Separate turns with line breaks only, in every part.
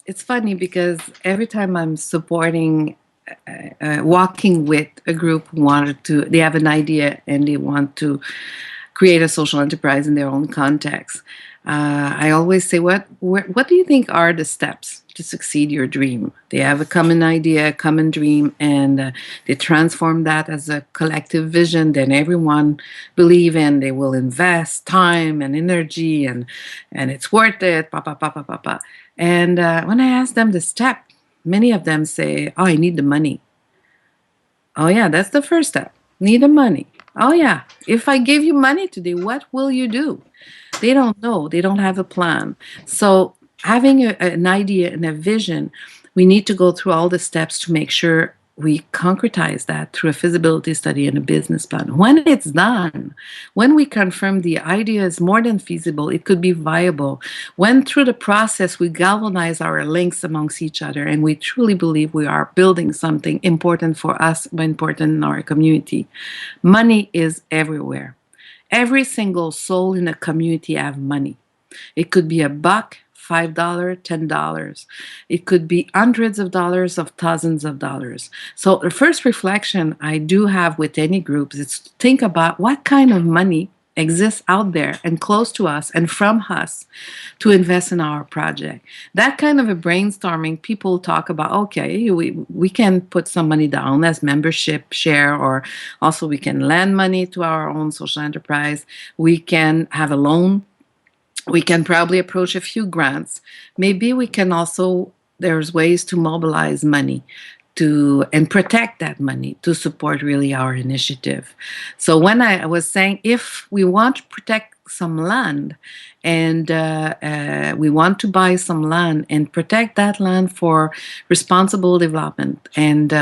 It's funny because every time I'm supporting, walking with a group who wanted to, they have an idea and they want to create a social enterprise in their own context. I always say, what do you think are the steps to succeed your dream? They have a common idea, a common dream, and they transform that as a collective vision. Then everyone believe in. They will invest time and energy, and it's worth it. Pa pa pa pa pa pa. And when I ask them the step, many of them say, "Oh, I need the money." Oh, yeah, that's the first step. Need the money. Oh, yeah. If I gave you money today, what will you do? They don't know. They don't have a plan. So, having an idea and a vision, we need to go through all the steps to make sure we concretize that through a feasibility study and a business plan. When it's done, when we confirm the idea is more than feasible, it could be viable. When through the process we galvanize our links amongst each other and we truly believe we are building something important for us, but important in our community. Money is everywhere. Every single soul in a community have money. It could be a buck, $5, $10. It could be hundreds of dollars of thousands of dollars. So the first reflection I do have with any groups is to think about what kind of money exists out there and close to us and from us to invest in our project. That kind of a brainstorming, people talk about, okay, we can put some money down as membership share, or also we can lend money to our own social enterprise. We can have a loan. We can probably approach a few grants. Maybe we can also, there's ways to mobilize money to and protect that money to support really our initiative. So when I was saying, if we want to protect some land and we want to buy some land and protect that land for responsible development and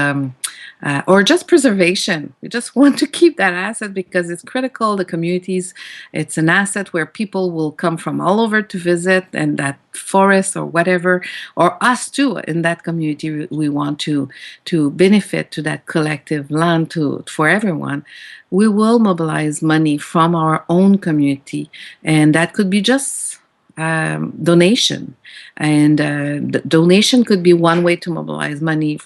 or just preservation. We just want to keep that asset because it's critical. The communities, it's an asset where people will come from all over to visit, and that forest or whatever, or us too in that community, we want to benefit to that collective land to for everyone. We will mobilize money from our own community, and that could be just donation. And the donation could be one way to mobilize money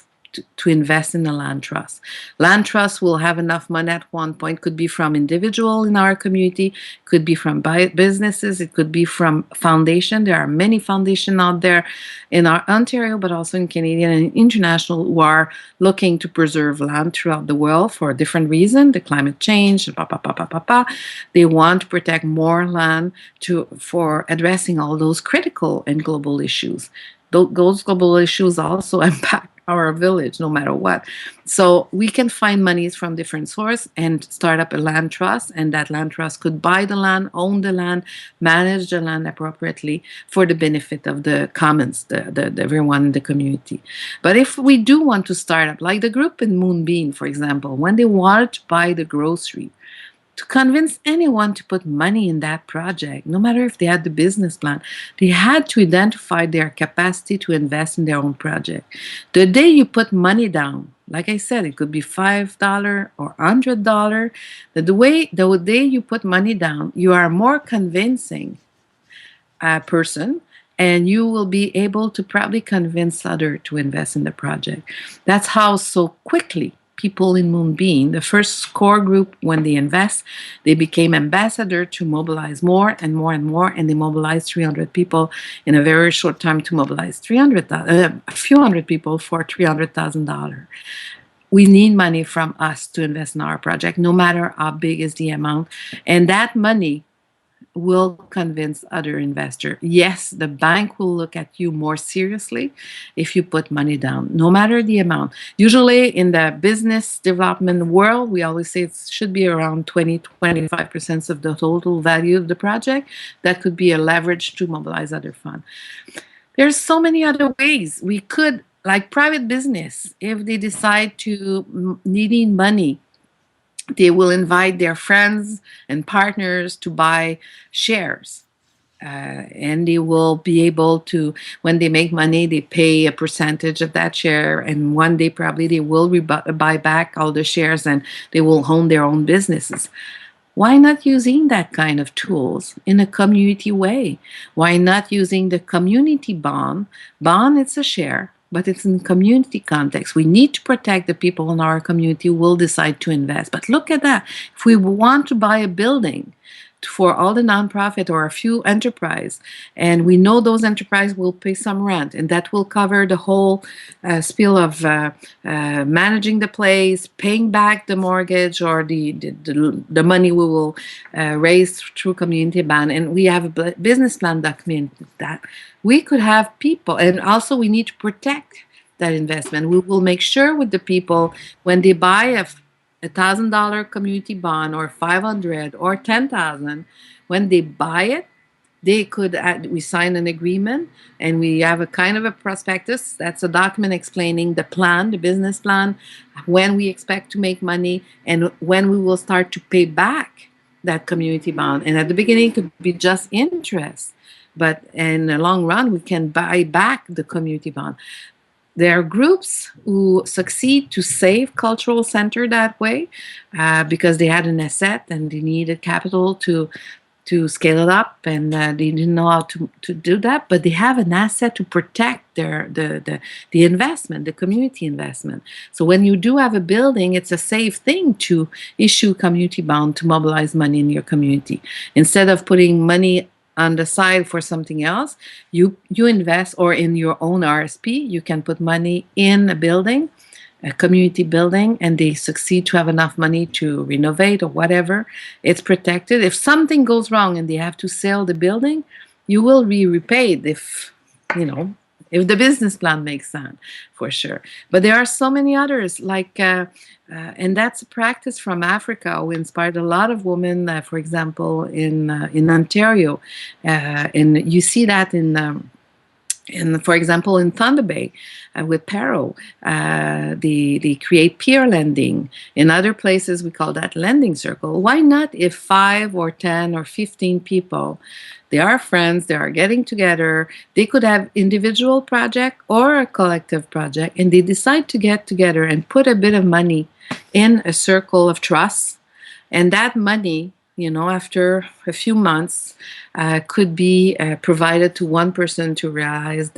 to invest in a land trust. Land trust will have enough money at one point, could be from individual in our community, could be from businesses, it could be from foundation. There are many foundations out there in our Ontario, but also in Canadian and international, who are looking to preserve land throughout the world for a different reason, the climate change, they want to protect more land for addressing all those critical and global issues. Those global issues also impact our village, no matter what. So we can find monies from different sources and start up a land trust, and that land trust could buy the land, own the land, manage the land appropriately for the benefit of the commons, the everyone in the community. But if we do want to start up, like the group in Moonbeam, for example, when they wanted to buy the grocery, to convince anyone to put money in that project, no matter if they had the business plan, they had to identify their capacity to invest in their own project. The day you put money down, like I said, it could be $5 or $100. The day you put money down, you are more convincing a person, and you will be able to probably convince others to invest in the project. That's how so quickly people in Moonbeam, the first core group, when they invest, they became ambassador to mobilize more and more and more, and they mobilized 300 people in a very short time to mobilize a few hundred people for $300,000. We need money from us to invest in our project, no matter how big is the amount, and that money will convince other investor. Yes, the bank will look at you more seriously if you put money down, no matter the amount. Usually in the business development world, we always say it should be around 20-25% of the total value of the project. That could be a leverage to mobilize other funds. There's so many other ways we could, like private business, if they decide to needing money, they will invite their friends and partners to buy shares. And they will be able to, when they make money, they pay a percentage of that share. And one day, probably, they will buy back all the shares and they will own their own businesses. Why not using that kind of tools in a community way? Why not using the community bond? Bond, it's a share, but it's in community context. We need to protect the people in our community who will decide to invest. But look at that. If we want to buy a building for all the nonprofit or a few enterprise, and we know those enterprise will pay some rent, and that will cover the whole spiel of managing the place, paying back the mortgage or the money we will raise through community bond, and we have a business plan documented that we could have people, and also we need to protect that investment. We will make sure with the people when they buy $1,000 community bond or 500 or 10,000, when they buy it, they could we sign an agreement and we have a kind of a prospectus. That's a document explaining the plan, the business plan, when we expect to make money and when we will start to pay back that community bond. And at the beginning it could be just interest, but in the long run we can buy back the community bond. There are groups who succeed to save cultural center that way because they had an asset and they needed capital to scale it up, and they didn't know how to do that. But they have an asset to protect the investment, the community investment. So when you do have a building, it's a safe thing to issue community bond to mobilize money in your community instead of putting money on the side for something else. You invest, or in your own RSP, you can put money in a building, a community building, and they succeed to have enough money to renovate or whatever. It's protected. If something goes wrong and they have to sell the building, you will be repaid if the business plan makes sense, for sure. But there are so many others, like and that's a practice from Africa who inspired a lot of women, for example, in Ontario. And you see that for example, in Thunder Bay with Perro, they create peer lending. In other places, we call that lending circle. Why not if 5 or 10 or 15 people, they are friends, they are getting together, they could have individual project or a collective project, and they decide to get together and put a bit of money in a circle of trust, and that money, after a few months, could be provided to one person to realize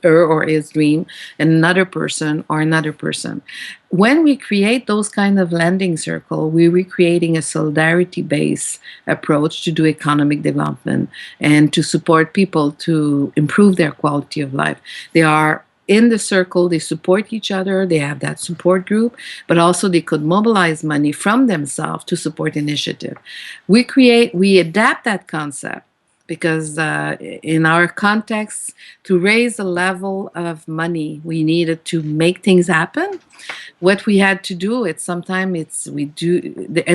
her or his dream, and another person or another person. When we create those kind of lending circle, we're creating a solidarity-based approach to do economic development and to support people to improve their quality of life. They are in the circle, they support each other, they have that support group, but also they could mobilize money from themselves to support initiative. We adapt that concept because in our context, to raise the level of money we needed to make things happen, what we had to do, and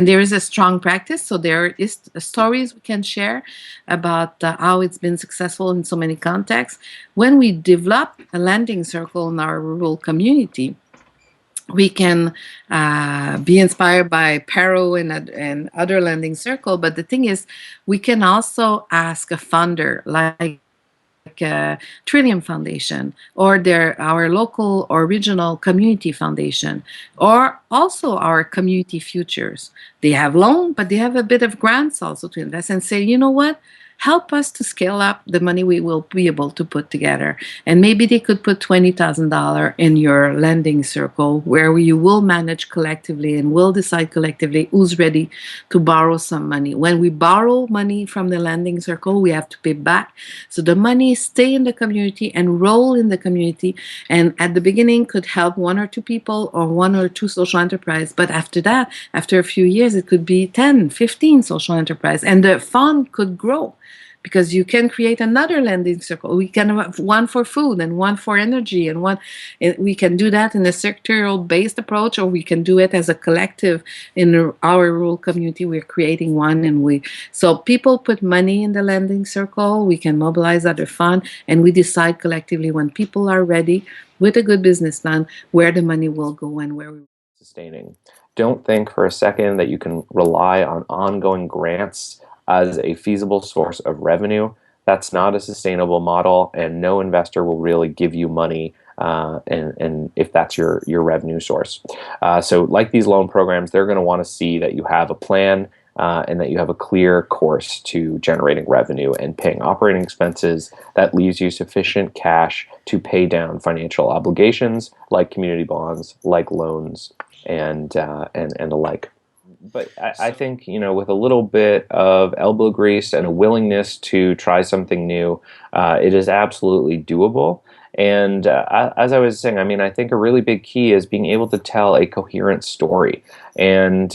there is a strong practice, so there is stories we can share about how it's been successful in so many contexts. When we develop a lending circle in our rural community, we can be inspired by Perro and other lending circle, but the thing is, we can also ask a funder like Trillium Foundation or our local or regional community foundation, or also our community futures. They have loan, but they have a bit of grants also to invest, and say, you know what? Help us to scale up the money we will be able to put together. And maybe they could put $20,000 in your lending circle where you will manage collectively and will decide collectively who's ready to borrow some money. When we borrow money from the lending circle, we have to pay back. So the money stay in the community and roll in the community. And at the beginning could help 1 or 2 people or 1 or 2 social enterprise. But after that, after a few years, it could be 10, 15 social enterprise. And the fund could grow, because you can create another lending circle. We can have one for food and one for energy, and we can do that in a sectoral-based approach, or we can do it as a collective in our rural community. We're creating one, so people put money in the lending circle. We can mobilize other fund, and we decide collectively when people are ready with a good business plan where the money will go and where we.
Sustaining. Don't think for a second that you can rely on ongoing grants as a feasible source of revenue. That's not a sustainable model, and no investor will really give you money and if that's your revenue source. So like these loan programs, they're going to want to see that you have a plan, and that you have a clear course to generating revenue and paying operating expenses that leaves you sufficient cash to pay down financial obligations like community bonds, like loans, and the like. But I think, with a little bit of elbow grease and a willingness to try something new, it is absolutely doable. And as I was saying, I mean, I think a really big key is being able to tell a coherent story. And,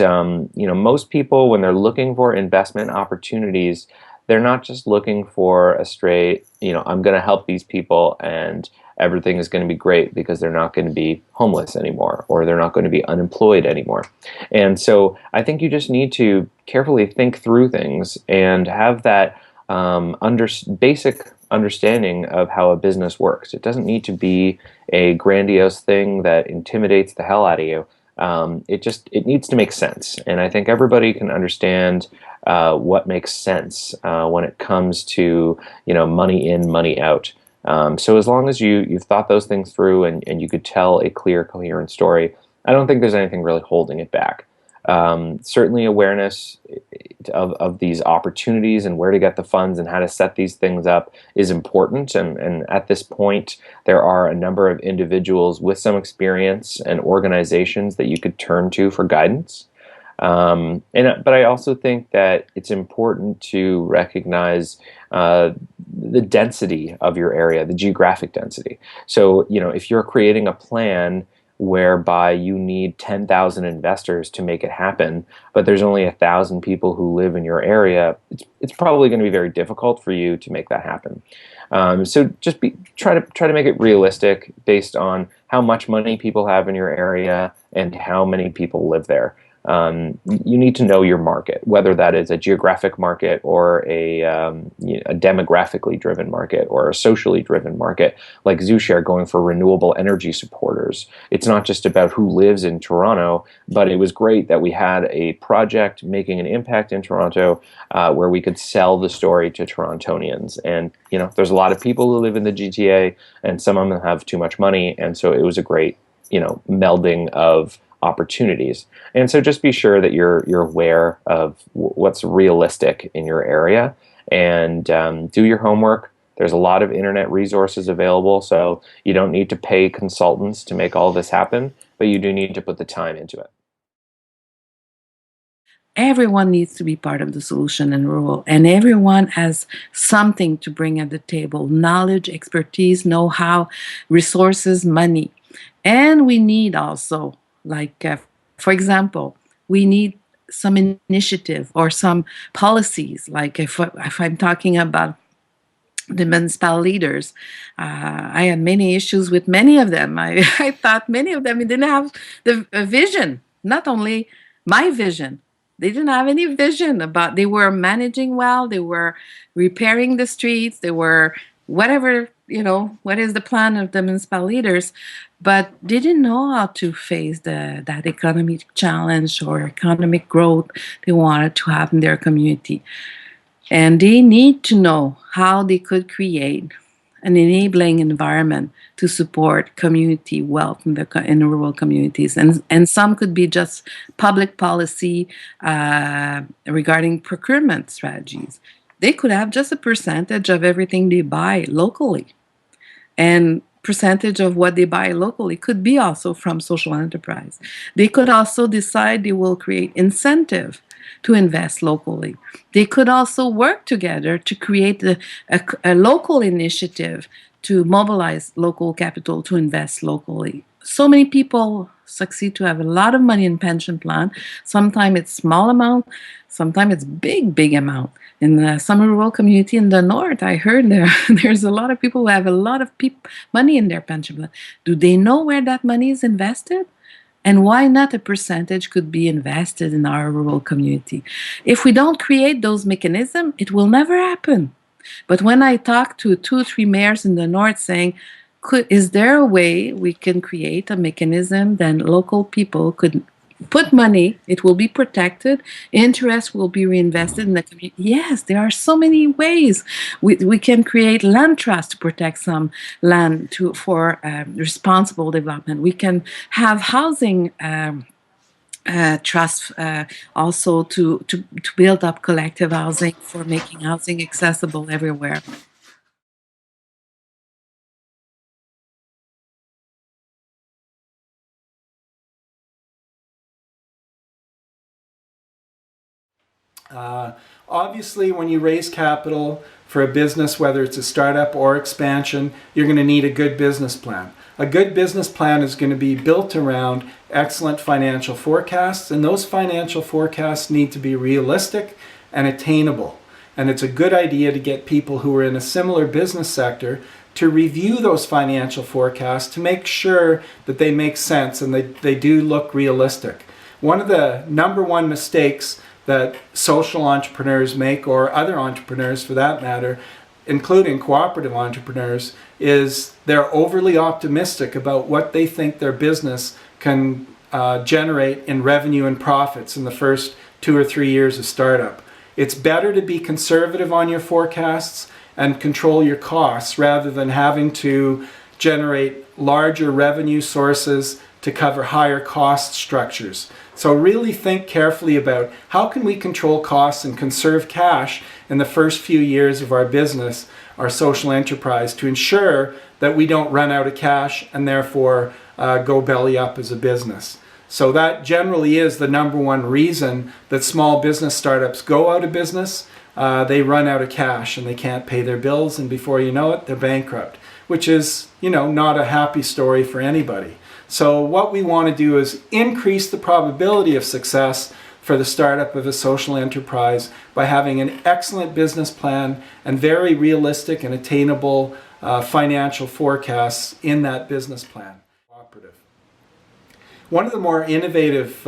most people, when they're looking for investment opportunities, they're not just looking for a straight, I'm going to help these people and everything is going to be great because they're not going to be homeless anymore or they're not going to be unemployed anymore. And so I think you just need to carefully think through things and have that basic understanding of how a business works. It doesn't need to be a grandiose thing that intimidates the hell out of you. It needs to make sense, and I think everybody can understand what makes sense when it comes to money in, money out. So as long as you've thought those things through and you could tell a clear, coherent story, I don't think there's anything really holding it back. Certainly awareness of these opportunities and where to get the funds and how to set these things up is important. And at this point, there are a number of individuals with some experience and organizations that you could turn to for guidance. But I also think that it's important to recognize the density of your area, the geographic density. So, if you're creating a plan whereby you need 10,000 investors to make it happen, but there's only 1,000 people who live in your area, it's probably going to be very difficult for you to make that happen. So just try to make it realistic based on how much money people have in your area and how many people live there. You need to know your market, whether that is a geographic market or a demographically driven market or a socially driven market, like ZooShare going for renewable energy supporters. It's not just about who lives in Toronto, but it was great that we had a project making an impact in Toronto where we could sell the story to Torontonians. And, there's a lot of people who live in the GTA and some of them have too much money. And so it was a great, melding of opportunities. And so just be sure that you're aware of what's realistic in your area and do your homework. There's a lot of internet resources available, so you don't need to pay consultants to make all this happen, but you do need to put the time into it.
Everyone needs to be part of the solution in rural, and everyone has something to bring at the table: knowledge, expertise, know-how, resources, money. And we need also, like, for example, we need some initiative or some policies. Like if I'm talking about the municipal leaders, I had many issues with many of them. I thought many of them didn't have a vision, not only my vision. They didn't have any vision about, they were managing well, they were repairing the streets, they were whatever, what is the plan of the municipal leaders, but they didn't know how to face that economic challenge or economic growth they wanted to have in their community. And they need to know how they could create an enabling environment to support community wealth in the rural communities. And some could be just public policy regarding procurement strategies. They could have just a percentage of everything they buy locally. And percentage of what they buy locally could be also from social enterprise. They could also decide they will create incentive to invest locally. They could also work together to create a local initiative to mobilize local capital to invest locally. So many people succeed to have a lot of money in pension plan. Sometimes it's small amount, sometimes it's big amount. In some rural community in the north, I heard there's a lot of people who have a lot of money in their pension plan. Do they know where that money is invested? And why not a percentage could be invested in our rural community? If we don't create those mechanisms, it will never happen. But when I talk to 2 or 3 mayors in the north saying, is there a way we can create a mechanism that local people could put money, it will be protected, interest will be reinvested in the community? Yes, there are so many ways. We can create land trust to protect some land for responsible development. We can have housing trust, also to build up collective housing for making housing accessible everywhere.
Uh, Obviously, when you raise capital for a business, whether it's a startup or expansion, you're going to need a good business plan. A good business plan is going to be built around excellent financial forecasts, and those financial forecasts need to be realistic and attainable. And it's a good idea to get people who are in a similar business sector to review those financial forecasts to make sure that they make sense and they do look realistic. One of the number one mistakes that social entrepreneurs make, or other entrepreneurs for that matter, including cooperative entrepreneurs, is they're overly optimistic about what they think their business can generate in revenue and profits in the first 2 or 3 years of startup. It's better to be conservative on your forecasts and control your costs rather than having to generate larger revenue sources to cover higher cost structures. So really think carefully about how can we control costs and conserve cash in the first few years of our business, our social enterprise, to ensure that we don't run out of cash and therefore go belly up as a business. So that generally is the number one reason that small business startups go out of business. They run out of cash and they can't pay their bills, and before you know it, they're bankrupt, which is, not a happy story for anybody. So what we want to do is increase the probability of success for the startup of a social enterprise by having an excellent business plan and very realistic and attainable financial forecasts in that business plan. Cooperative. One of the more innovative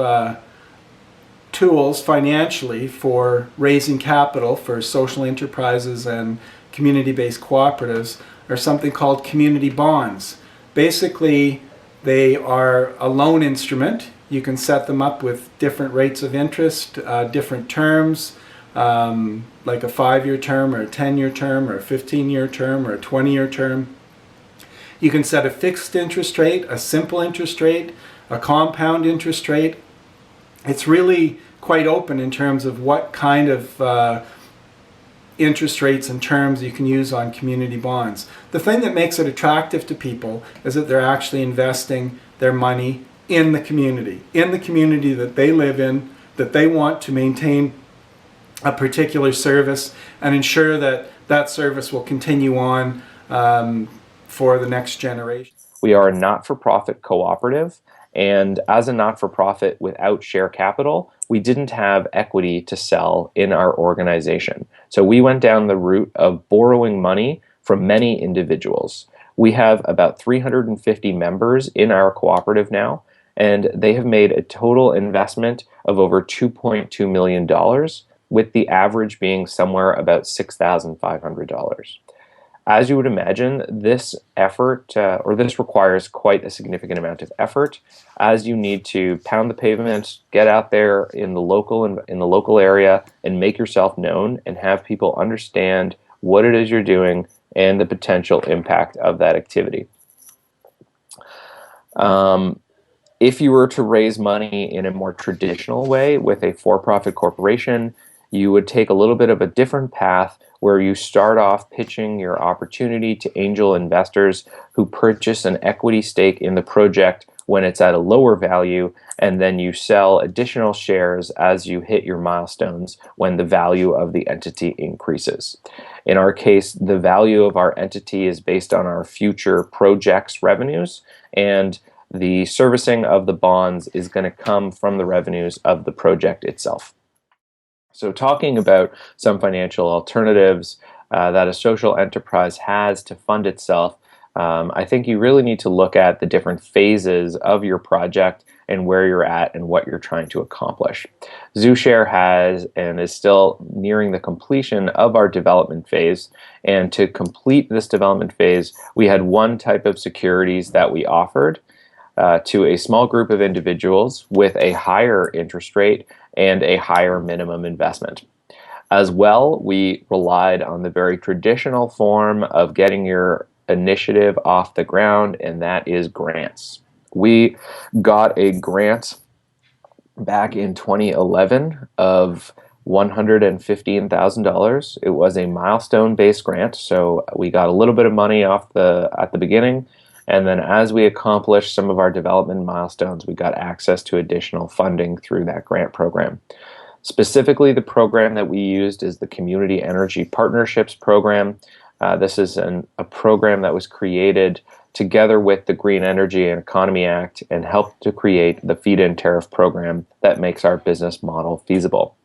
tools financially for raising capital for social enterprises and community-based cooperatives are something called community bonds. Basically, they are a loan instrument. You can set them up with different rates of interest, different terms, like a 5-year term or a 10-year term or a 15-year term or a 20-year term. You can set a fixed interest rate, a simple interest rate, a compound interest rate. It's really quite open in terms of what kind of interest rates and terms you can use on community bonds. The thing that makes it attractive to people is that they're actually investing their money in the community that they live in, that they want to maintain a particular service and ensure that that service will continue on for the next generation.
We are a not-for-profit cooperative, and as a not-for-profit without share capital, we didn't have equity to sell in our organization. So we went down the route of borrowing money from many individuals. We have about 350 members in our cooperative now, and they have made a total investment of over $2.2 million, with the average being somewhere about $6,500. As you would imagine, this effort, or this requires quite a significant amount of effort, as you need to pound the pavement, get out there in the local area, and make yourself known, and have people understand what it is you're doing and the potential impact of that activity. If you were to raise money in a more traditional way with a for-profit corporation, you would take a little bit of a different path where you start off pitching your opportunity to angel investors who purchase an equity stake in the project when it's at a lower value, and then you sell additional shares as you hit your milestones when the value of the entity increases. In our case, the value of our entity is based on our future project's revenues, and the servicing of the bonds is going to come from the revenues of the project itself. So talking about some financial alternatives that a social enterprise has to fund itself, I think you really need to look at the different phases of your project and where you're at and what you're trying to accomplish. ZooShare has and is still nearing the completion of our development phase. And to complete this development phase, we had one type of securities that we offered to a small group of individuals with a higher interest rate and a higher minimum investment. As well, we relied on the very traditional form of getting your initiative off the ground, and that is grants. We got a grant back in 2011 of $115,000. It was a milestone-based grant, so we got a little bit of money off at the beginning, and then as we accomplished some of our development milestones, we got access to additional funding through that grant program. Specifically, the program that we used is the Community Energy Partnerships Program. This is a program that was created together with the Green Energy and Economy Act and helped to create the feed-in tariff program that makes our business model feasible.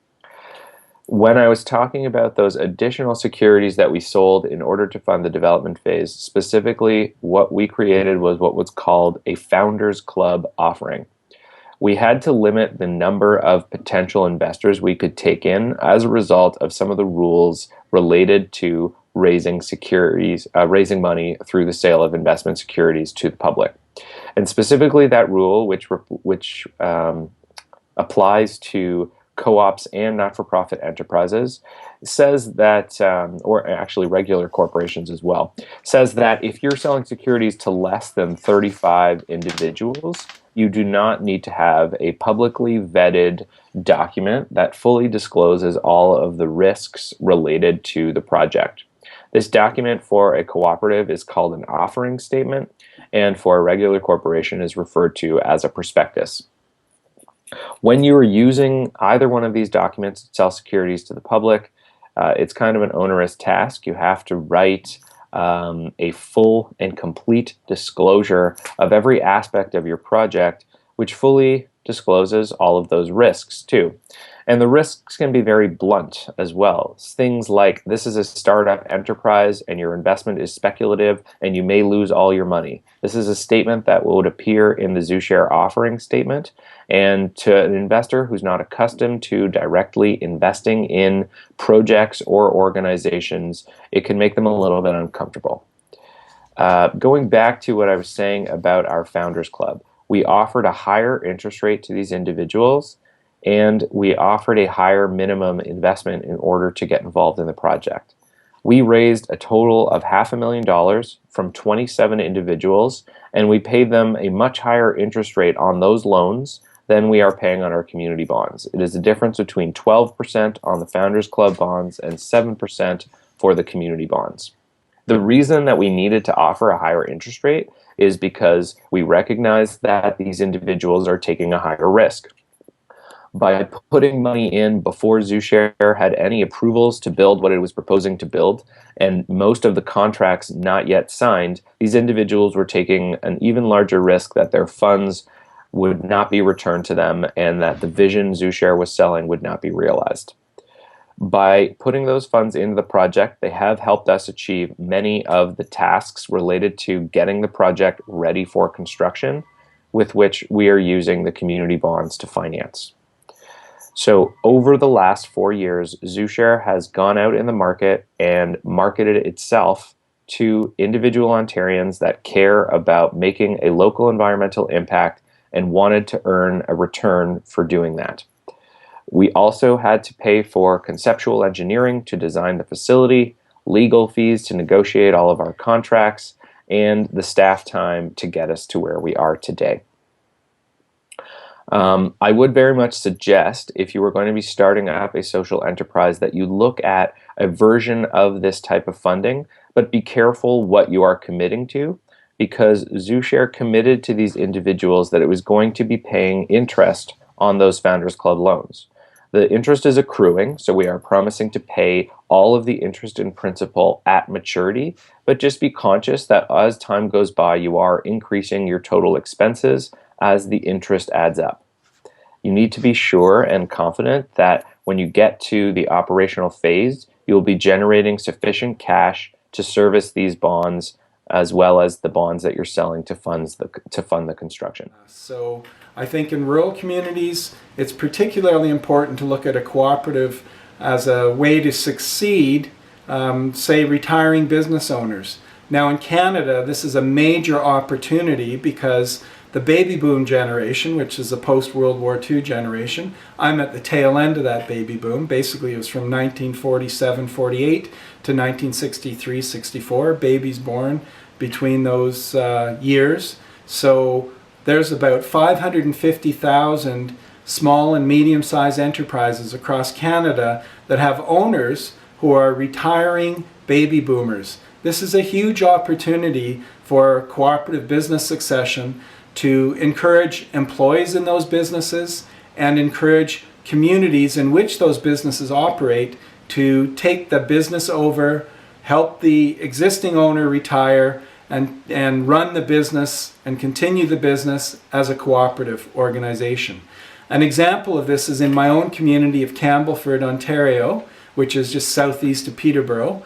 When I was talking about those additional securities that we sold in order to fund the development phase, specifically what we created was what was called a Founders Club offering. We had to limit the number of potential investors we could take in as a result of some of the rules related to raising money through the sale of investment securities to the public. And specifically that rule, which applies to co-ops and not-for-profit enterprises, says that, or actually regular corporations as well, says that if you're selling securities to less than 35 individuals, you do not need to have a publicly vetted document that fully discloses all of the risks related to the project. This document for a cooperative is called an offering statement, and for a regular corporation is referred to as a prospectus. When you are using either one of these documents to sell securities to the public, it's kind of an onerous task. You have to write a full and complete disclosure of every aspect of your project, which fully discloses all of those risks too. And the risks can be very blunt as well. Things like, this is a startup enterprise and your investment is speculative and you may lose all your money. This is a statement that would appear in the ZooShare offering statement. And to an investor who's not accustomed to directly investing in projects or organizations, it can make them a little bit uncomfortable. Going back to what I was saying about our Founders Club, we offered a higher interest rate to these individuals, and we offered a higher minimum investment in order to get involved in the project. We raised a total of $500,000 from 27 individuals, and we paid them a much higher interest rate on those loans than we are paying on our community bonds. It is a difference between 12% on the Founders Club bonds and 7% for the community bonds. The reason that we needed to offer a higher interest rate is because we recognize that these individuals are taking a higher risk. By putting money in before ZooShare had any approvals to build what it was proposing to build, and most of the contracts not yet signed, these individuals were taking an even larger risk that their funds would not be returned to them and that the vision ZooShare was selling would not be realized. By putting those funds into the project, they have helped us achieve many of the tasks related to getting the project ready for construction, with which we are using the community bonds to finance. So over the last 4 years, ZooShare has gone out in the market and marketed itself to individual Ontarians that care about making a local environmental impact and wanted to earn a return for doing that. We also had to pay for conceptual engineering to design the facility, legal fees to negotiate all of our contracts, and the staff time to get us to where we are today. I would very much suggest, if you were going to be starting up a social enterprise, that you look at a version of this type of funding, but be careful what you are committing to, because ZooShare committed to these individuals that it was going to be paying interest on those Founders Club loans. The interest is accruing, so we are promising to pay all of the interest and principal at maturity, but just be conscious that as time goes by, you are increasing your total expenses as the interest adds up. You need to be sure and confident that when you get to the operational phase, you'll be generating sufficient cash to service these bonds as well as the bonds that you're selling to fund the construction.
So I think in rural communities, it's particularly important to look at a cooperative as a way to succeed, say, retiring business owners. Now in Canada, this is a major opportunity because the baby boom generation, which is a post-World War II generation, I'm at the tail end of that baby boom. Basically, it was from 1947-48 to 1963-64, babies born between those years. So there's about 550,000 small and medium-sized enterprises across Canada that have owners who are retiring baby boomers. This is a huge opportunity for cooperative business succession to encourage employees in those businesses and encourage communities in which those businesses operate to take the business over, help the existing owner retire, and run the business and continue the business as a cooperative organization. An example of this is in my own community of Campbellford, Ontario, which is just southeast of Peterborough.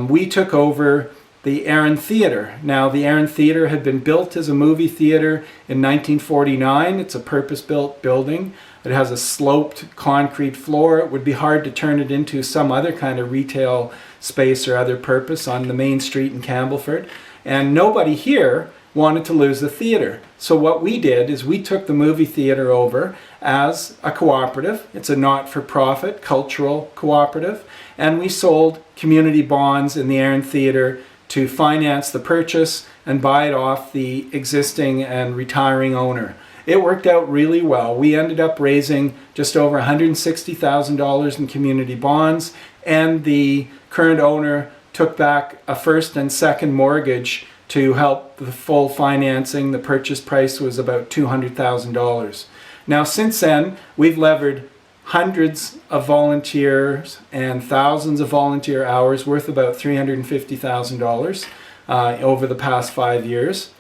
We took over the Erin Theatre. Now, the Erin Theatre had been built as a movie theatre in 1949. It's a purpose-built building. It has a sloped concrete floor. It would be hard to turn it into some other kind of retail space or other purpose on the main street in Campbellford. And nobody here wanted to lose the theatre. So what we did is we took the movie theatre over as a cooperative. It's a not-for-profit cultural cooperative. And we sold community bonds in the Erin Theatre to finance the purchase and buy it off the existing and retiring owner. It worked out really well. We ended up raising just over $160,000 in community bonds, and the current owner took back a first and second mortgage to help the full financing. The purchase price was about $200,000. Now, since then, we've levered hundreds of volunteers and thousands of volunteer hours worth about $350,000 over the past 5 years.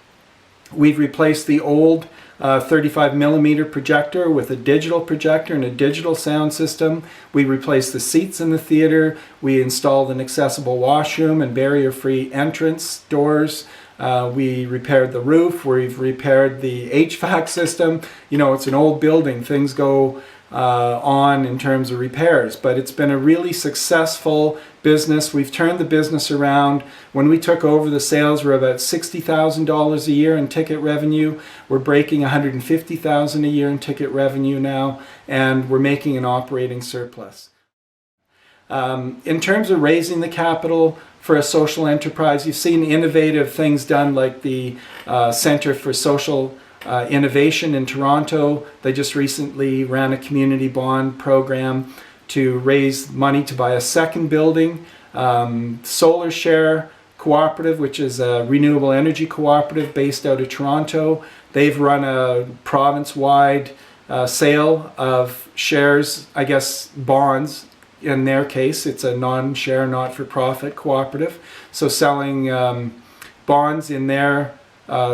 We've replaced the old 35mm projector with a digital projector and a digital sound system. We replaced the seats in the theater. We installed an accessible washroom and barrier-free entrance doors. We repaired the roof. We've repaired the HVAC system. You know, it's an old building. Things go on in terms of repairs, but it's been a really successful business. We've turned the business around. When we took over, the sales were about $60,000 a year in ticket revenue. We're breaking $150,000 a year in ticket revenue now, and we're making an operating surplus. In terms of raising the capital for a social enterprise, you've seen innovative things done like the Centre for Social Innovation in Toronto. They just recently ran a community bond program to raise money to buy a second building. Solar Share Cooperative, which is a renewable energy cooperative based out of Toronto, they've run a province-wide sale of shares, I guess bonds. In their case, it's a non-share, not-for-profit cooperative. So selling bonds in their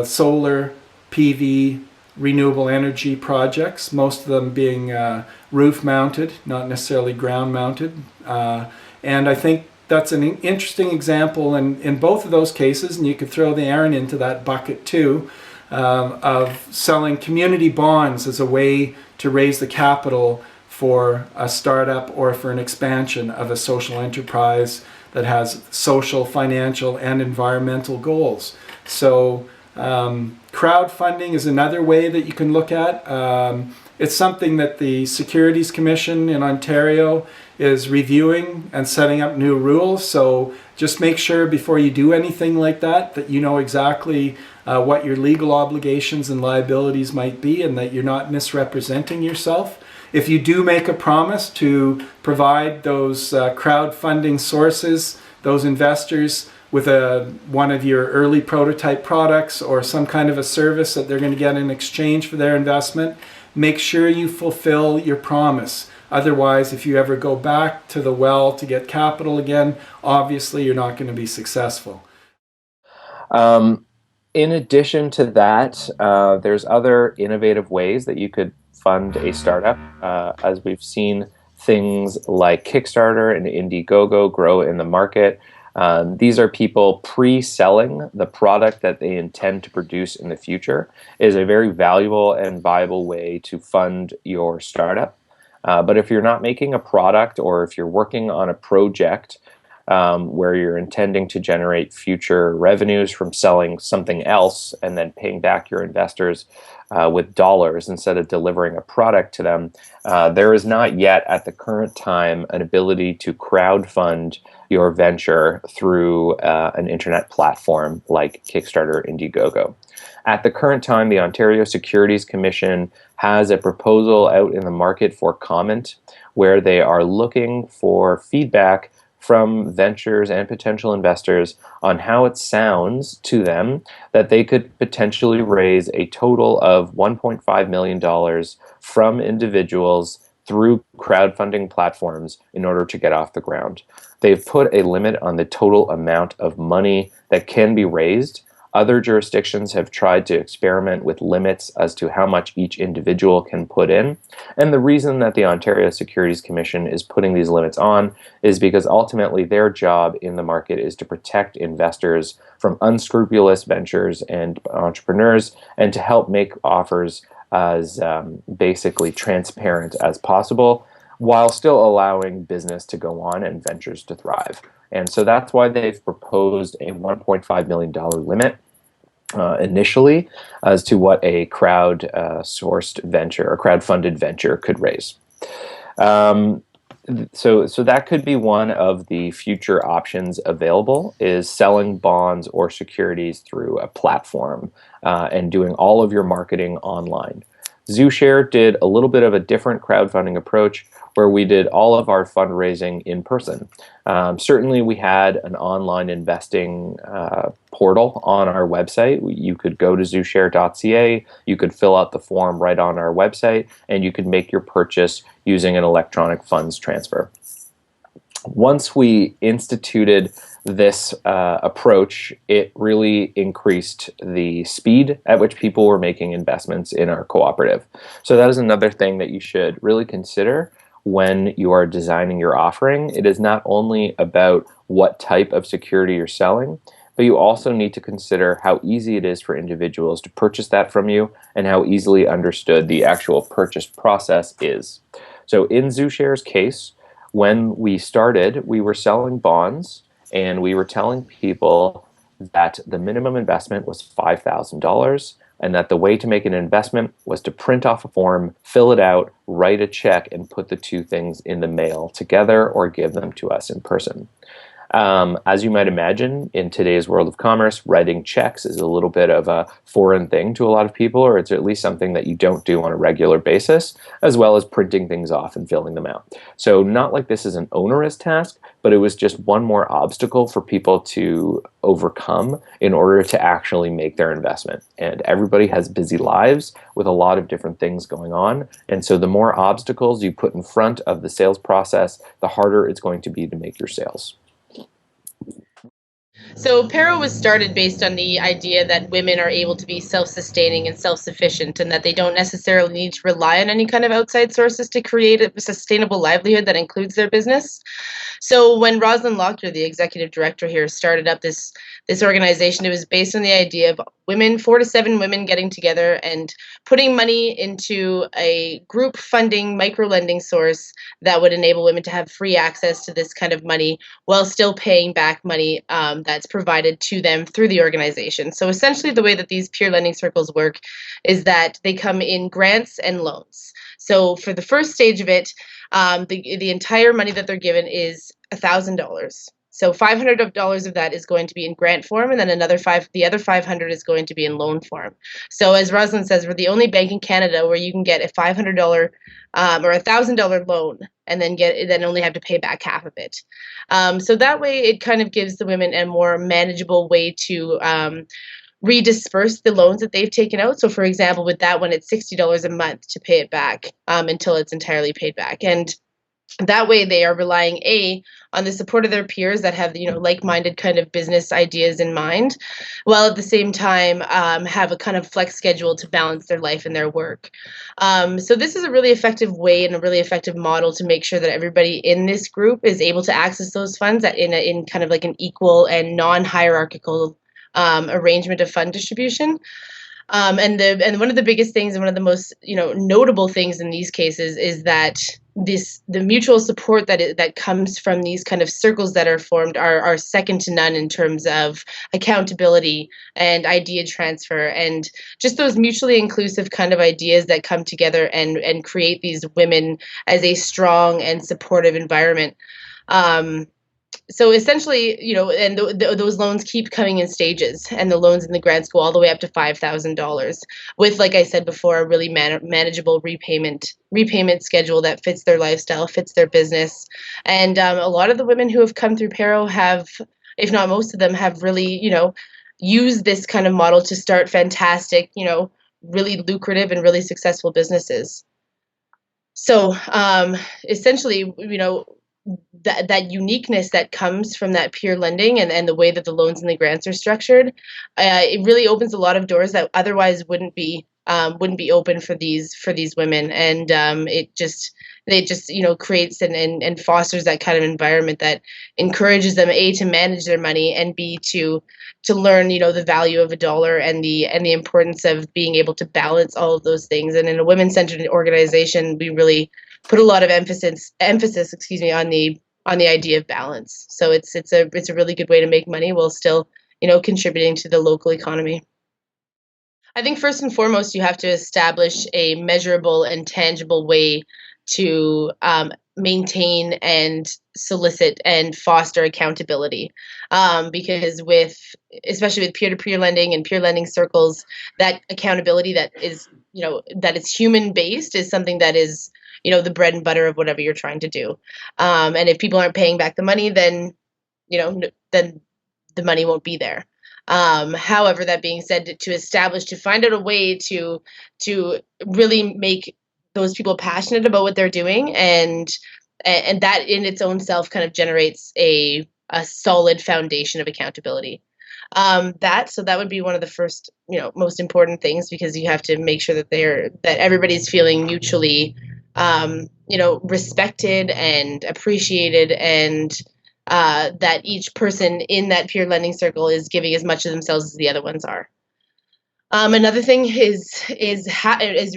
solar, PV, renewable energy projects, most of them being roof-mounted, not necessarily ground-mounted. And I think that's an interesting example in both of those cases, and you could throw the Erin into that bucket too, of selling community bonds as a way to raise the capital for a startup or for an expansion of a social enterprise that has social, financial, and environmental goals. So crowdfunding is another way that you can look at. It's something that the Securities Commission in Ontario is reviewing and setting up new rules. So just make sure before you do anything like that, that you know exactly what your legal obligations and liabilities might be, and that you're not misrepresenting yourself. If you do make a promise to provide those crowdfunding sources, those investors, with one of your early prototype products or some kind of a service that they're going to get in exchange for their investment, make sure you fulfill your promise. Otherwise, if you ever go back to the well to get capital again, obviously you're not going to be successful.
In addition to that, there's other innovative ways that you could fund a startup. As we've seen things like Kickstarter and Indiegogo grow in the market. These are people pre-selling the product that they intend to produce in the future. It is a very valuable and viable way to fund your startup. But if you're not making a product, or if you're working on a project where you're intending to generate future revenues from selling something else and then paying back your investors with dollars instead of delivering a product to them, there is not yet at the current time an ability to crowdfund your venture through an internet platform like Kickstarter or Indiegogo. At the current time, the Ontario Securities Commission has a proposal out in the market for comment where they are looking for feedback from ventures and potential investors on how it sounds to them that they could potentially raise a total of $1.5 million from individuals through crowdfunding platforms in order to get off the ground. They've put a limit on the total amount of money that can be raised. Other jurisdictions have tried to experiment with limits as to how much each individual can put in. And the reason that the Ontario Securities Commission is putting these limits on is because ultimately their job in the market is to protect investors from unscrupulous ventures and entrepreneurs and to help make offers as basically transparent as possible while still allowing business to go on and ventures to thrive. And so that's why they've proposed a $1.5 million limit initially as to what a crowd-sourced venture or crowd-funded venture could raise. So that could be one of the future options available, is selling bonds or securities through a platform and doing all of your marketing online. ZooShare did a little bit of a different crowdfunding approach where we did all of our fundraising in person. Certainly we had an online investing portal on our website. You could go to zooshare.ca, you could fill out the form right on our website, and you could make your purchase using an electronic funds transfer. Once we instituted this approach, it really increased the speed at which people were making investments in our cooperative. So that is another thing that you should really consider when you are designing your offering. It is not only about what type of security you're selling, but you also need to consider how easy it is for individuals to purchase that from you and how easily understood the actual purchase process is. So in ZooShare's case, when we started, we were selling bonds and we were telling people that the minimum investment was $5,000 and that the way to make an investment was to print off a form, fill it out, write a check, and put the two things in the mail together or give them to us in person. As you might imagine, in today's world of commerce, writing checks is a little bit of a foreign thing to a lot of people, or it's at least something that you don't do on a regular basis, as well as printing things off and filling them out. So not like this is an onerous task, but it was just one more obstacle for people to overcome in order to actually make their investment. And everybody has busy lives with a lot of different things going on. And so the more obstacles you put in front of the sales process, the harder it's going to be to make your sales.
So Pero was started based on the idea that women are able to be self-sustaining and self-sufficient, and that they don't necessarily need to rely on any kind of outside sources to create a sustainable livelihood that includes their business. So when Rosalind Lochter, the executive director here, started up this organization, it was based on the idea of women, 4 to 7 women getting together and putting money into a group funding micro-lending source that would enable women to have free access to this kind of money while still paying back money that's provided to them through the organization. So essentially the way that these peer lending circles work is that they come in grants and loans. So for the first stage of it, the entire money that they're given is $1,000. So $500 of that is going to be in grant form, and then the other 500 is going to be in loan form. So as Rosalind says, we're the only bank in Canada where you can get a $500 or $1,000 loan and then only have to pay back half of it. So that way it kind of gives the women a more manageable way to redisperse the loans that they've taken out. So for example, with that one, it's $60 a month to pay it back until it's entirely paid back. And that way they are relying on the support of their peers that have like-minded kind of business ideas in mind, while at the same time have a kind of flex schedule to balance their life and their work. So this is a really effective way and a really effective model to make sure that everybody in this group is able to access those funds in kind of like an equal and non-hierarchical arrangement of fund distribution. And one of the biggest things and one of the most notable things in these cases is that the mutual support that comes from these kind of circles that are formed are second to none in terms of accountability and idea transfer, and just those mutually inclusive kind of ideas that come together and create these women as a strong and supportive environment. So essentially, and those loans keep coming in stages, and the loans and the grants go all the way up to $5,000, with, like I said before, a really manageable repayment schedule that fits their lifestyle, fits their business. And a lot of the women who have come through Paro have, if not most of them, have really, used this kind of model to start fantastic, really lucrative and really successful businesses. So essentially, that uniqueness that comes from that peer lending and the way that the loans and the grants are structured, it really opens a lot of doors that otherwise wouldn't be open for these women, and it just creates and fosters that kind of environment that encourages them, A, to manage their money, and B, to learn the value of a dollar and the importance of being able to balance all of those things. And in a women-centered organization, we really put a lot of emphasis on the idea of balance. So it's a really good way to make money while still contributing to the local economy. I think first and foremost, you have to establish a measurable and tangible way to maintain and solicit and foster accountability, because especially with peer-to-peer lending and peer lending circles, that accountability that is that is human based is something that is the bread and butter of whatever you're trying to do. And if people aren't paying back the money, then then the money won't be there. However, that being said, to find out a way to really make those people passionate about what they're doing, and that in its own self kind of generates a solid foundation of accountability. That would be one of the first, most important things, because you have to make sure that everybody's feeling mutually respected and appreciated, and that each person in that peer lending circle is giving as much of themselves as the other ones are. Another thing is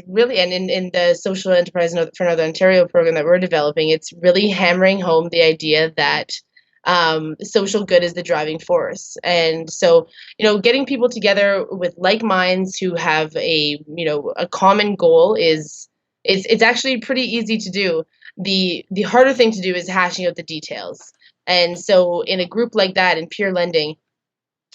really, and in the social enterprise for Northern Ontario program that we're developing, it's really hammering home the idea that social good is the driving force. And so, getting people together with like minds who have a common goal it's actually pretty easy to do. The harder thing to do is hashing out the details. And so in a group like that, in peer lending,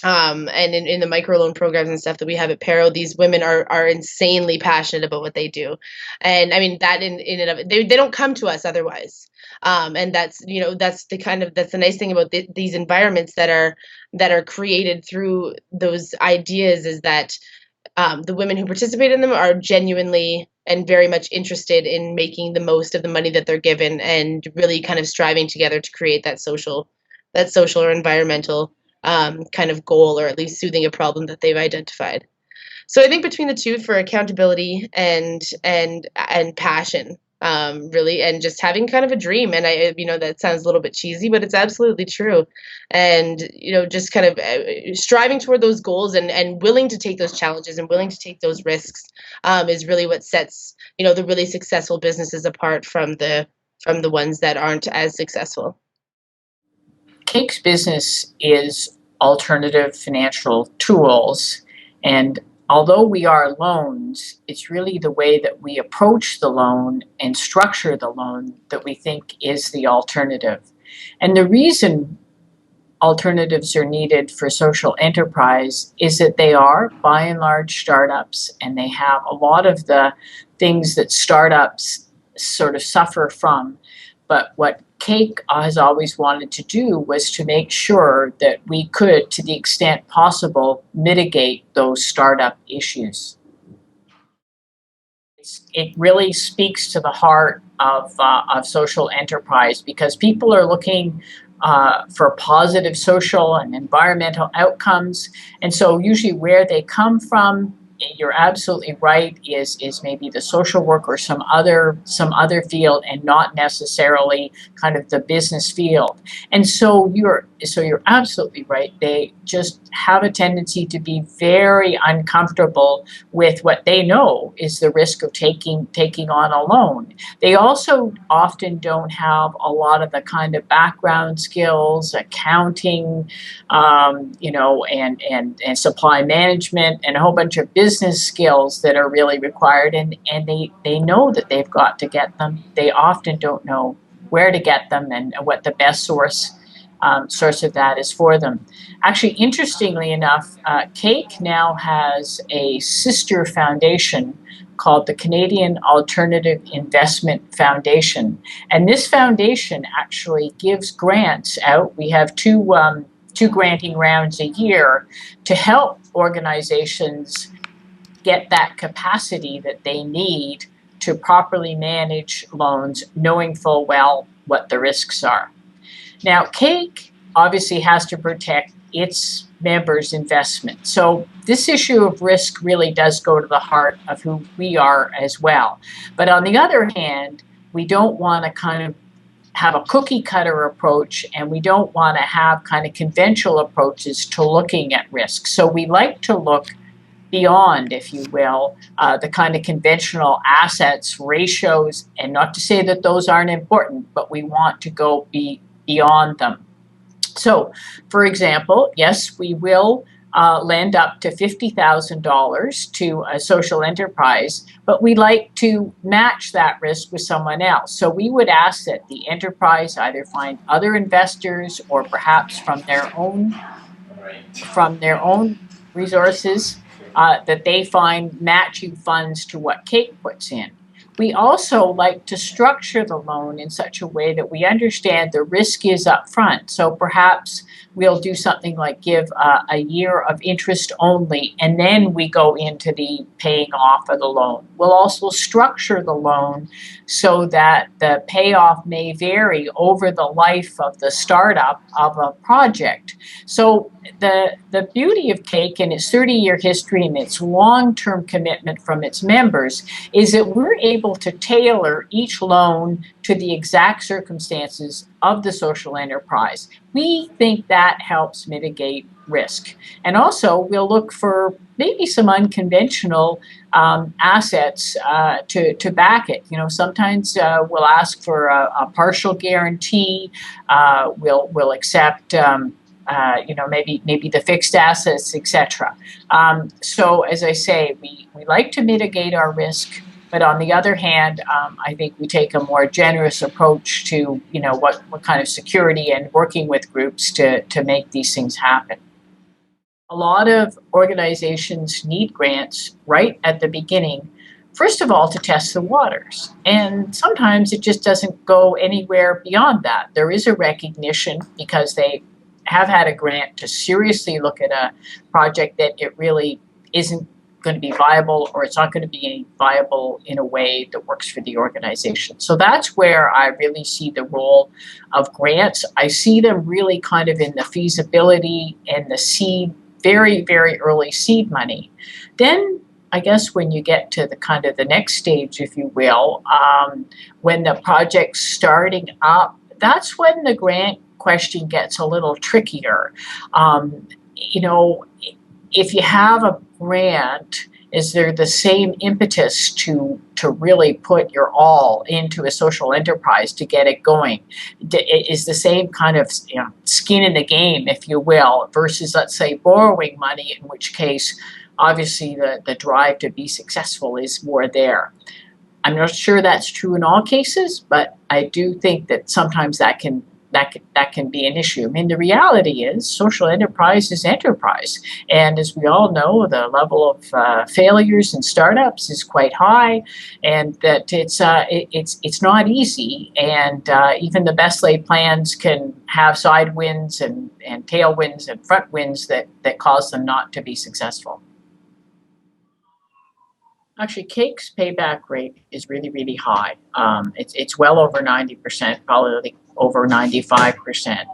and in the microloan programs and stuff that we have at Paro, these women are insanely passionate about what they do. And I mean, that in and of it, they don't come to us otherwise. And that's the nice thing about these environments that are created through those ideas, is that the women who participate in them are genuinely and very much interested in making the most of the money that they're given, and really kind of striving together to create that social or environmental kind of goal, or at least soothing a problem that they've identified. So I think between the two, for accountability and passion, really, and just having kind of a dream, and that sounds a little bit cheesy, but it's absolutely true. And just kind of striving toward those goals, and willing to take those challenges and willing to take those risks, is really what sets the really successful businesses apart from the ones that aren't as successful.
CAIC's business is alternative financial tools, and although we are loans, it's really the way that we approach the loan and structure the loan that we think is the alternative. And the reason alternatives are needed for social enterprise is that they are, by and large, startups, and they have a lot of the things that startups sort of suffer from. But what CAIC has always wanted to do was to make sure that we could, to the extent possible, mitigate those startup issues. It really speaks to the heart of social enterprise, because people are looking for positive social and environmental outcomes. And so usually where they come from, you're absolutely right, is maybe the social work or some other field, and not necessarily kind of the business field. And so so you're absolutely right. They just have a tendency to be very uncomfortable with what they know is the risk of taking on a loan. They also often don't have a lot of the kind of background skills, accounting, and supply management, and a whole bunch of business skills that are really required. And they know that they've got to get them. They often don't know where to get them and what the best source of that is for them. Actually, interestingly enough, CAIC now has a sister foundation called the Canadian Alternative Investment Foundation. And this foundation actually gives grants out. We have two granting rounds a year to help organizations get that capacity that they need to properly manage loans, knowing full well what the risks are. Now, CAIC obviously has to protect its members' investment. So this issue of risk really does go to the heart of who we are as well. But on the other hand, we don't want to kind of have a cookie cutter approach, and we don't want to have kind of conventional approaches to looking at risk. So we like to look beyond, if you will, the kind of conventional assets ratios, and not to say that those aren't important, but we want to go beyond them. So, for example, yes, we will lend up to $50,000 to a social enterprise, but we like to match that risk with someone else. So we would ask that the enterprise either find other investors or perhaps from their own resources that they find matching funds to what CAIC puts in. We also like to structure the loan in such a way that we understand the risk is up front. So perhaps we'll do something like give a year of interest only, and then we go into the paying off of the loan. We'll also structure the loan so that the payoff may vary over the life of the startup of a project. So the beauty of CAIC and its 30-year history and its long-term commitment from its members is that we're able to tailor each loan to the exact circumstances of the social enterprise. We think that helps mitigate risk. And also, we'll look for maybe some unconventional assets to back it. You know, sometimes we'll ask for a partial guarantee. We'll accept maybe the fixed assets, etc. So as I say, we like to mitigate our risk, but on the other hand, I think we take a more generous approach to, what kind of security and working with groups to make these things happen. A lot of organizations need grants right at the beginning, first of all, to test the waters. And sometimes it just doesn't go anywhere beyond that. There is a recognition because they have had a grant to seriously look at a project that it really isn't going to be viable, or it's not going to be viable in a way that works for the organization. So that's where I really see the role of grants. I see them really kind of in the feasibility and the seed, very, very early seed money. Then I guess when you get to the kind of the next stage, if you will, when the project's starting up, that's when the grant question gets a little trickier. If you have a grant, is there the same impetus to really put your all into a social enterprise to get it going? Is the same kind of skin in the game, if you will, versus, let's say, borrowing money, in which case, obviously, the drive to be successful is more there. I'm not sure that's true in all cases, but I do think that sometimes that can be an issue. I mean, the reality is social enterprise is enterprise. And as we all know, the level of failures and startups is quite high, and that it's not easy. And even the best laid plans can have side winds and tailwinds and front winds that cause them not to be successful. Actually, CAIC's payback rate is really, really high. It's well over 90%, probably over 95%.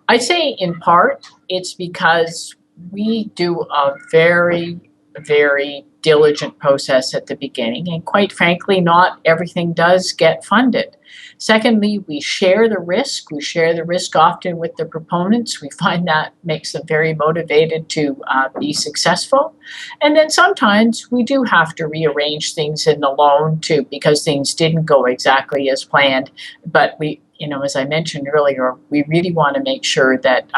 I'd say in part it's because we do a very, very diligent process at the beginning, and quite frankly, not everything does get funded. Secondly, we share the risk. We share the risk often with the proponents. We find that makes them very motivated to be successful. And then sometimes we do have to rearrange things in the loan too, because things didn't go exactly as planned. But we, as I mentioned earlier, we really want to make sure that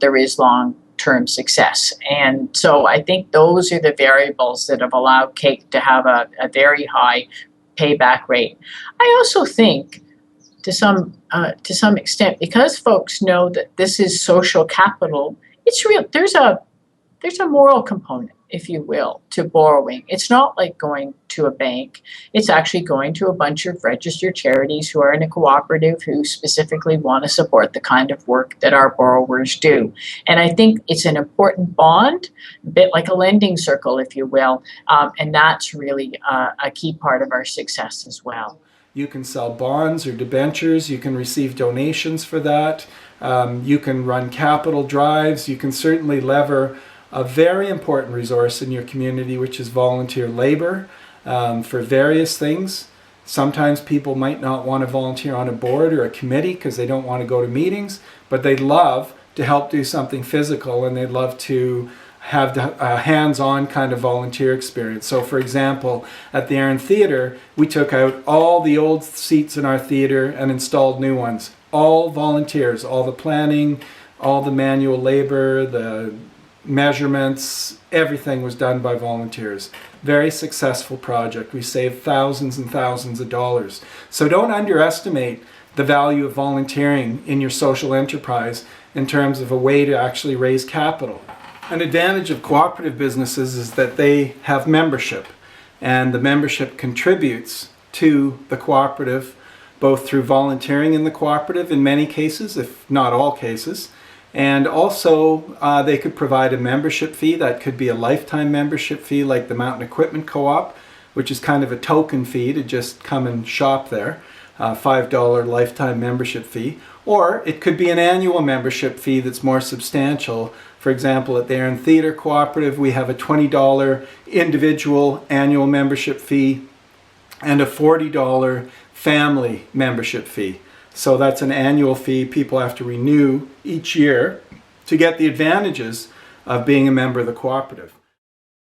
there is long-term success. And so I think those are the variables that have allowed Cake to have a very high payback rate. I also think to some extent, because folks know that this is social capital, it's real. There's a moral component, if you will, to borrowing. It's not like going to a bank. It's actually going to a bunch of registered charities who are in a cooperative who specifically want to support the kind of work that our borrowers do. And I think it's an important bond, a bit like a lending circle, if you will, and that's really a key part of our success as well.
You can sell bonds or debentures. You can receive donations for that. You can run capital drives. You can certainly lever a very important resource in your community, which is volunteer labor for various things. Sometimes people might not want to volunteer on a board or a committee because they don't want to go to meetings, but they'd love to help do something physical, and they'd love to have the hands-on kind of volunteer experience. So for example, at the Aaron Theatre, we took out all the old seats in our theatre and installed new ones. All volunteers, all the planning, all the manual labor, the measurements, everything was done by volunteers. Very successful project. We saved thousands and thousands of dollars. So don't underestimate the value of volunteering in your social enterprise in terms of a way to actually raise capital. An advantage of cooperative businesses is that they have membership, and the membership contributes to the cooperative both through volunteering in the cooperative in many cases, if not all cases, and also they could provide a membership fee. That could be a lifetime membership fee like the Mountain Equipment Co-op, which is kind of a token fee to just come and shop there, $5 lifetime membership fee. Or it could be an annual membership fee that's more substantial. For example, at the Aaron Theatre Cooperative, we have a $20 individual annual membership fee and a $40 family membership fee. So that's an annual fee people have to renew each year to get the advantages of being a member of the cooperative.